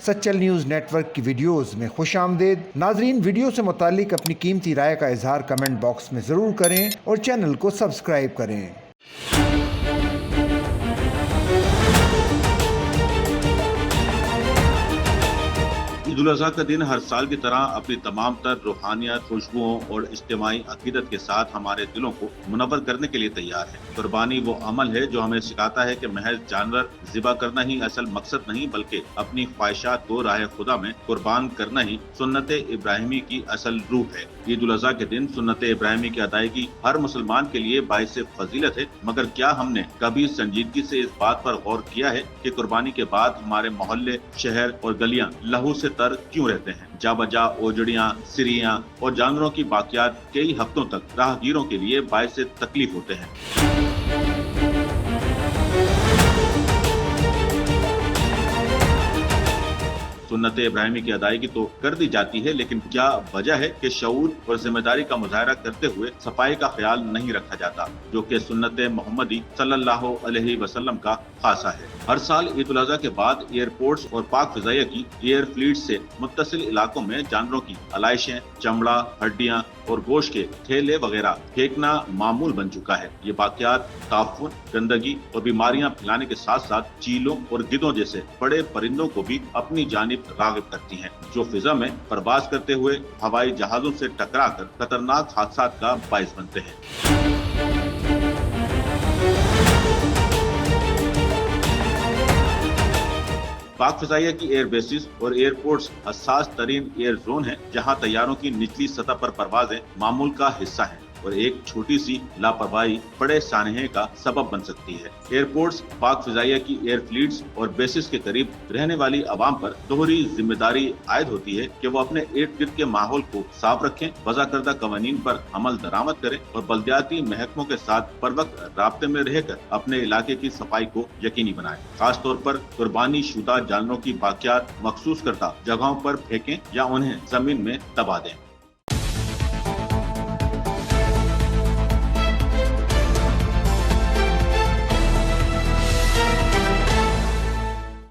Sachal news network की videos में खुश आमदेद। नाजरीन, वीडियो से मुतालिक अपनी कीमती राय का इजहार कमेंट बॉक्स में ज़रूर करें और चैनल को सब्सक्राइब करें। ईद उल अज़हा का दिन हर साल की तरह अपनी तमाम तर रूहानियत, खुशबुओं और इज्तिमाई अकीदत के साथ हमारे दिलों को मुनव्वर करने के लिए तैयार है। कुर्बानी वो अमल है जो हमें सिखाता है कि महज जानवर ज़िबा करना ही असल मकसद नहीं, बल्कि अपनी ख्वाहिशात को राह खुदा में कुर्बान करना ही सुन्नत इब्राहिमी की असल रूह है। ईद उल अज़हा के दिन सुन्नत इब्राहिमी की अदायगी हर मुसलमान के लिए बाइस फजीलत है, मगर क्या हमने कभी संजीदगी से इस बात पर गौर किया है कि कुर्बानी के बाद हमारे मोहल्ले, शहर और गलियां लहू से तर क्यों रहते हैं? जा बजा ओजड़ियां, सिरियां और जानवरों की बाकियात कई हफ्तों तक राहगीरों के लिए बाइस तकलीफ होते हैं। सुन्नत इब्राहिमी की अदायगी तो कर दी जाती है, लेकिन क्या वजह है कि शऊर और जिम्मेदारी का मुजाहरा करते हुए सफाई का ख्याल नहीं रखा जाता, जो कि सुन्नत मोहम्मदी सल्लल्लाहु अलैहि वसल्लम का खासा है। हर साल ईद उल अज़हा के बाद एयरपोर्ट्स और पाक फिजाइया की एयर फ्लीट से मुत्तसिल इलाकों में जानवरों की आलाइशें, चमड़ा, हड्डियां और गोश्त के थैले वगैरह फेंकना मामूल बन चुका है। ये वाक़यात ताफुन, गंदगी और बीमारियां फैलाने के साथ साथ चीलों और गिद्धों जैसे बड़े परिंदों को भी अपनी जानिब राग़िब करती हैं, जो फिजा में परवाज करते हुए हवाई जहाजों से टकराकर खतरनाक हादसात का बाइस बनते हैं। पाक फिजाइया की एयर बेसिस और एयरपोर्ट्स हसास तरीन एयर जोन है, जहां तैयारों की निचली सतह पर परवाजें मामूल का हिस्सा हैं और एक छोटी सी लापरवाही बड़े सानहे का सबब बन सकती है। एयरपोर्ट्स पाक फिजाइया की एयर फ्लीट्स और बेसिस के करीब रहने वाली आवाम पर दोहरी जिम्मेदारी आयद होती है कि वो अपने इर्द गिर्द के माहौल को साफ रखें, वज़ा करदा कवानीन पर अमल दरामद करें और बल्दियाती महकमों के साथ पर वक्त राब्ते में रहकर अपने इलाके की सफाई को यकीनी बनाएं। खास तौर पर कुर्बानी शुदा जानवरों की बाकियात मखसूस करता जगहों पर फेंकें या उन्हें जमीन में दबा दें।